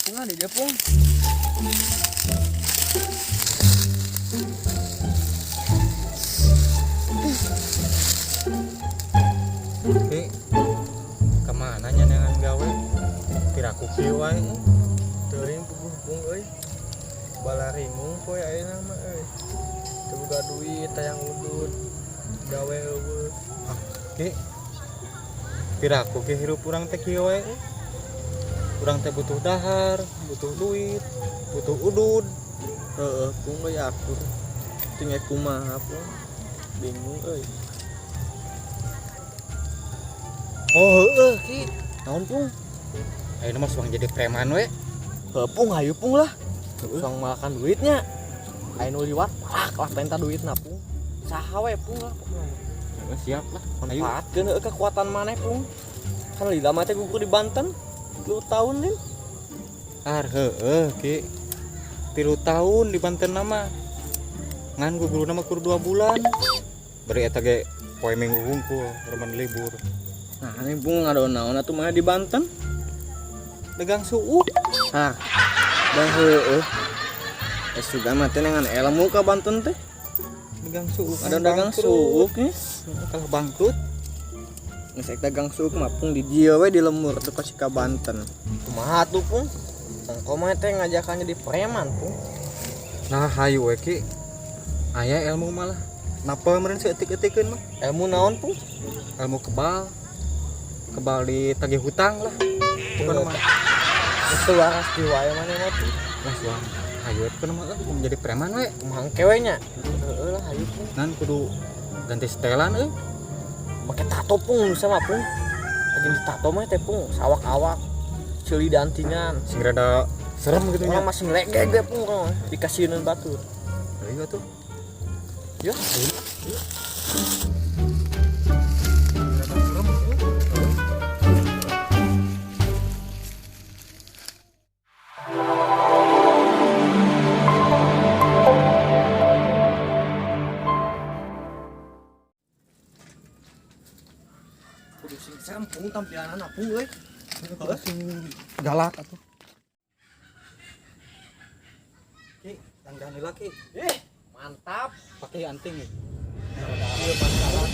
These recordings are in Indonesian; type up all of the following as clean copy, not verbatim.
pungan di dia pung. Oke, kemana nyanyangan gawe? Tiraku kieu wae. Teuing puguh pung euy. Balarimung poe ayeuna mah euy. Teu boga duit tayang udud. Gawe eueuh. Oke. Tiraku ke hirup urang teh kieu wae. Urang teh butuh dahar, butuh duit, butuh udud. Heeh, pung euy akur. Tinggal kumaha pung. Bingung euy. Oh heueuh ki. Naon pung? Ayeuna mah suang jadi preman we. Heuh pung hayu pung lah. Suang makan duitnya. Aya nu liwat, lah tenta duitna pung. Saha we pung lah pokona. Siap lah. Ayo. Manfaatkeun euy kekuatan maneh pung. Kan lila mah teh gugur di Banten. 2 tahun nih. Heueuh ki. 3 tahun di Banten nama. Ngan guru nama kur 2 bulan. Bari eta ge poe minggu hungkul remen libur. Nah, ini pung naon atuh mah di Banten. Dagang suuk. Hah. Dah heueuh. Suga mah teh dengan ilmu ka Banten teh. Dagang suuk. Ada dagang suuk nih. Kalau bangkrut. Geus dagang suuk mah pung di dieu we di lembur atuh ka si ka Banten. Kumaha tuh pung? Sangko mah teh ngajakan jadi preman pung. Nah hayu we ki. Aya ilmu malah. Napa meureun seetik-etikeun mah? Ilmu naon pung? Ilmu kebal ditagih hutang lah. Bukan mah. Itu waras di wae maneh mah tuh. Lah suang hayu we kudu mah menjadi preman we. Kumaha kewe nya? Heeh lah hayu pung. Nan kudu ganti setelan euy. Make tato pung sama pung. Lagi di tato mah teh pung sawak-awak. Ceuli dantingan. Sing rada serem gitu nya. Orang masih ngelegeh ge pung orang dikasihieun batur. Ayo atuh. Ya. Kudu sing serem pung tampilanana pung euy. Galak atuh. Ki, tanggang heula ki. Mantap. Pakai anting ya. Ieu masalah.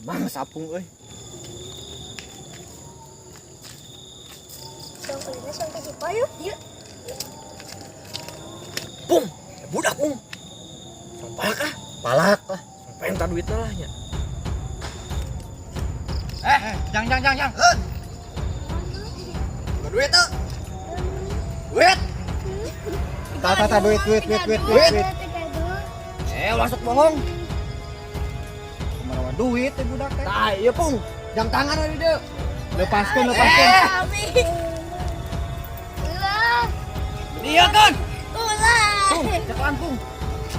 Mang sapung euy. Sampai si payu, yuk. Pung, budak pung. Sampalak ah, palak lah. Sampai enta duitna lah nya. Jang. Bukan duit tuh. Duit. Tata duit. Masuk bohong. Marawa duit teh budak teh. Tah, ieu pung. Jam tangan ari dieu. Lepaskeun. Ulah. Dia kan. Ulah. Pung, cek lampung.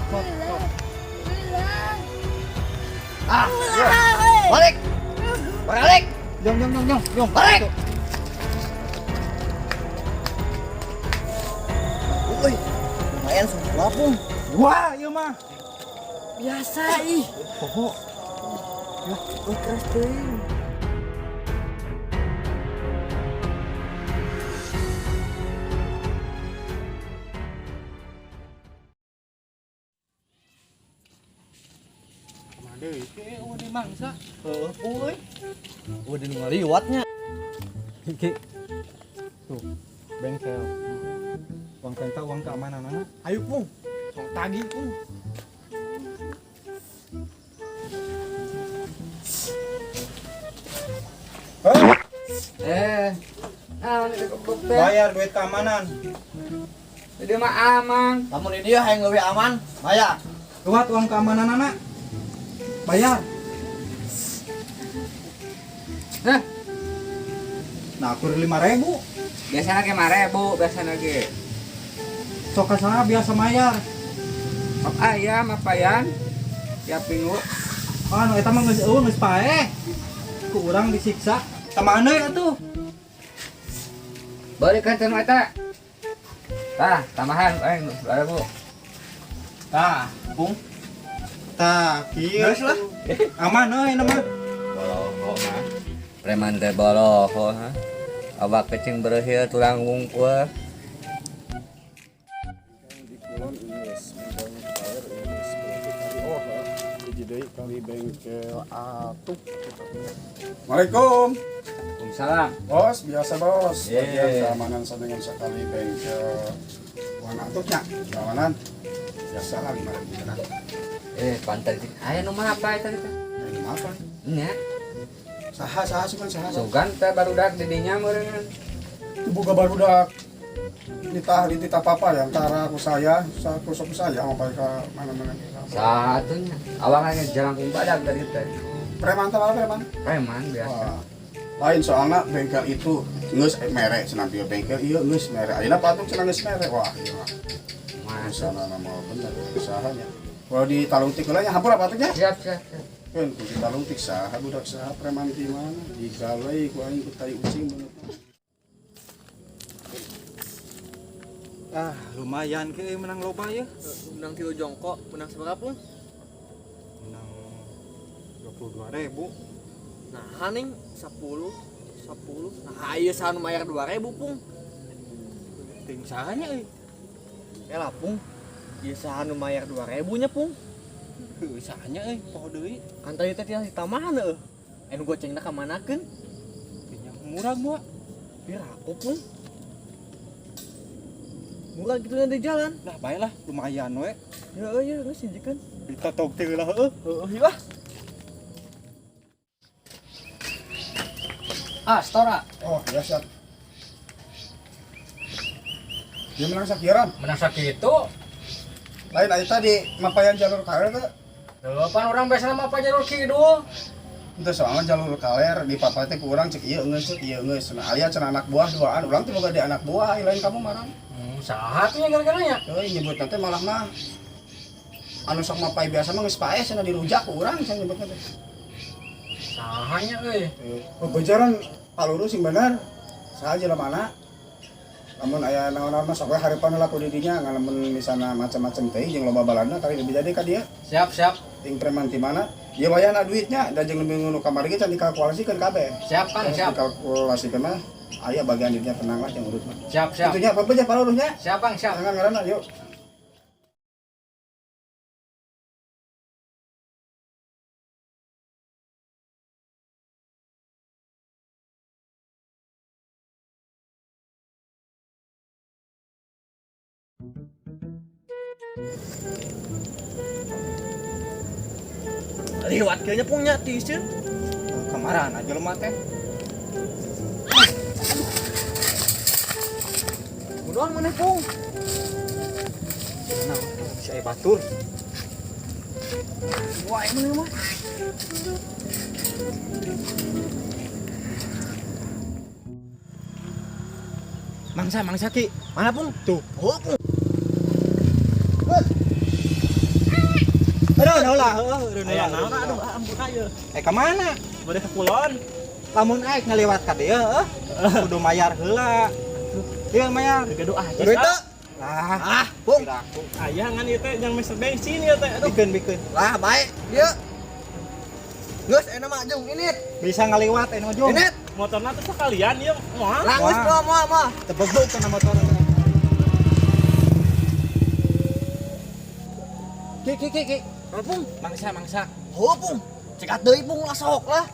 Ulah. Ah, Ulah. balik. Balik. Jong. Balik. Uy, lumayan sumpah pung. Wah, ieu mah. Biasa ih. Poho. Keras teuing. deui ke udah mangsa. Heeh, euy. Udah ngaliwatnya. Ki. Tuh, bengkel. Uang penta uang keamanan anak. Ayo, Pung. Sok tagih, Pung. Bayar duit keamanan. Jadi mah aman. Lamun ini ya yang lebih aman, Maya. Kuat uang keamanan anak. Bayar. Hah? Nah, aku 5.000. Biasanya ge 5.000, biasanya ge. Sok sana biasa bayar. Op ayam apayan? Tiap minggu. Anu eta mah geus paeh. Ku urang disiksa. Tamana atuh. Balik kan cenah eta. Tah, tambahan aing 2.000. Tah, Pung. Tah, kieu. Geus lah. Aman euy nama. Boloho mah. Preman teh boloho ha. Awak kecing berhil tulang wungkul. Kali bengkel atuh. Assalamualaikum. Waalaikumsalam. Bos, biasa bos. Ye. Bagian keamanan dengan sekali bengkel uang atuhnya. Keamanan. Biasa lah 5.000 cenah. Pantai aya nu mah apa eta teh? Ini apa? Nya, Saha sugan saha. sugan teh barudak di dinya meureun. Itu boga barudak. Dititah papa ya antara aku saya, kusuk saya sampai ke mana-mana. Satunya. Awaknya jelangkung badak dari teh. Preman teh preman. Preman biasa. Wah. Lain soalnya bengkel itu geus merek cenah bieu bengkel ieu geus merek. Ayeuna patung cenah geus merek. Wah, ieu mah. Masuk. Sana nama bener usahanya. Kalau di Talungtik heula nya hampura patutnya. Siap, siap, siap. Kan di Talungtik saha budak saha preman di mana? Digalai ku aing ku tai ucing bener. Ah, lumayan ke menang loba ya. Menang kilo jongkok, menang seberapa, Pung? Menang 22.000. Nah, haning 10. Nah, ieu sanu mayar 2.000, Pung. Ting sahanya euy. Elah, Pung. Ieu sanu mayar 2.000 nya, Pung. Heuh sahanya euy, poho deui. Kan tadi teh tinggal ditamahan eueuh. Anu gocengna ka manakeun? Nya murah gua. Piraku, Pung? Murah gitu di jalan. Lah baiklah, lumayan we. Ya, geus hijikeun. Ditatok teh lah heueuh. Heueuh, ieu ah. Stora. Oh, ya siap. Dia menang sakiran. Menang sakitu. Lain aya tadi mapayan jalur kaler teh. Pan orang biasa mah apa jalur kidul. Itu soalnya jalur kaler di papa teh ku urang cek ieu geus. Nah, aya cenah anak buah duaan, urang teh boga di anak buah, lain kamu marah. Saha tuh yang gara-gara nya? Euy nyebut nanti malah mah anu sok mapai biasa mah geus pae cenah dirujak ku urang cenah nyebutna teh. Sahanya euy. Bejaran paluru sing bener. Saha jelemana? Lamun aya naon-naon mah sok we hareupan laku di dinya ngalamun misalna macam-macam teh jeung loba balana kali lebih jadi ka dieu. Siap, siap. Ting preman ti mana? Dia bayana duitnya da jeung lebih ngono kamari ge can dikalkulasikeun kabeh. Siap, Kang, siap. Dikalkulasikeun mah aya bagian dinya tenang lah jeung urut mah. Siap, siap. Itunya apa beja palurunya? Siap, Bang, siap. Jangan ngaranna yuk. Liwat kayaknya punya tisun. Kemaran aja lu mah teh. Udah mana, Pung? Nah, si aya batur. Wah, mana mah? Mangsa ki. Mana, Pung? Tuh. Oh, Pung. Aduh, lah, aduh, Aduh, ampun aja. ka mana? Bade ke kulon. Lamun aek ngaliwat ka dieu, kudu mayar heula. Ieu mayar. Gaduh aja. Duit teu? Lah, Pung. piraku. Aya ngan ieu teh yang meser bensin ieu teh. Aduh. Bikeun. Lah, baik. Ieu. Geus ena mah jeung ini. Bisa ngaliwat anu jeung. Ini Motorna tuh sekalian ieu moal. lah geus moal. Tebegbog kana motor. Ki. Pung. Mangsa. Heuh, Pung. Cekat deui Pung lah sok lah.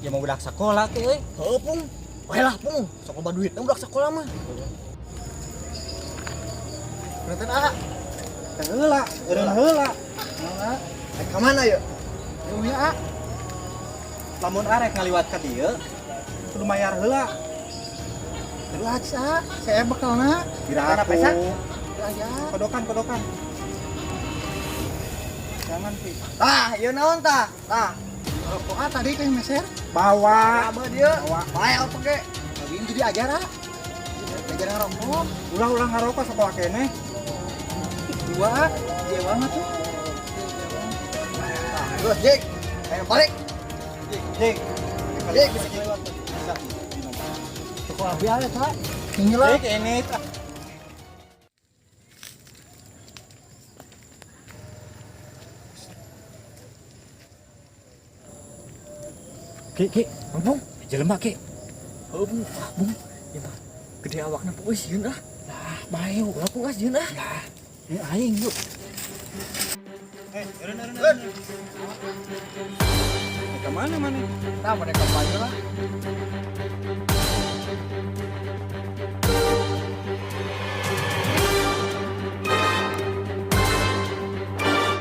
Ya mau budak sekolah ke euy. Heuh, Pung. Baiklah, Pung. Sok loba duit budak sekolah mah. Berarti Heula, eureun heula. ka mana yuk? Ya. Lamun arek ngaliwat ka dieu, kudu mayar heula. Terus aja, saya bekalna. Kira Apa sih? Ya, kodokan. Jangan pi. Tah, ieu naon tah? Tah. Rokok tadi teh meser. Bawa. Apa dia? Bae apa ge? Lagi jadi ajar ah. Ajar ngerokok. Ulang ngarokok sekolah kene. Dua, dia banget tuh. Terus, Jek. Ayo balik. Jeng. Jek, bisa lewat. Bisa. Sekolah biasa, Kak. Ini lah. Jeng ini. Ki, Bung. Jelema ki. Oh, Bung. Bung. Ya, Bang. Gede awakna pokoknya sieun ah. Lah, bae ulah pung sieun ah. Lah. Ini aing yuk. Eureun. Ke mana? Nah, mereka banyak lah.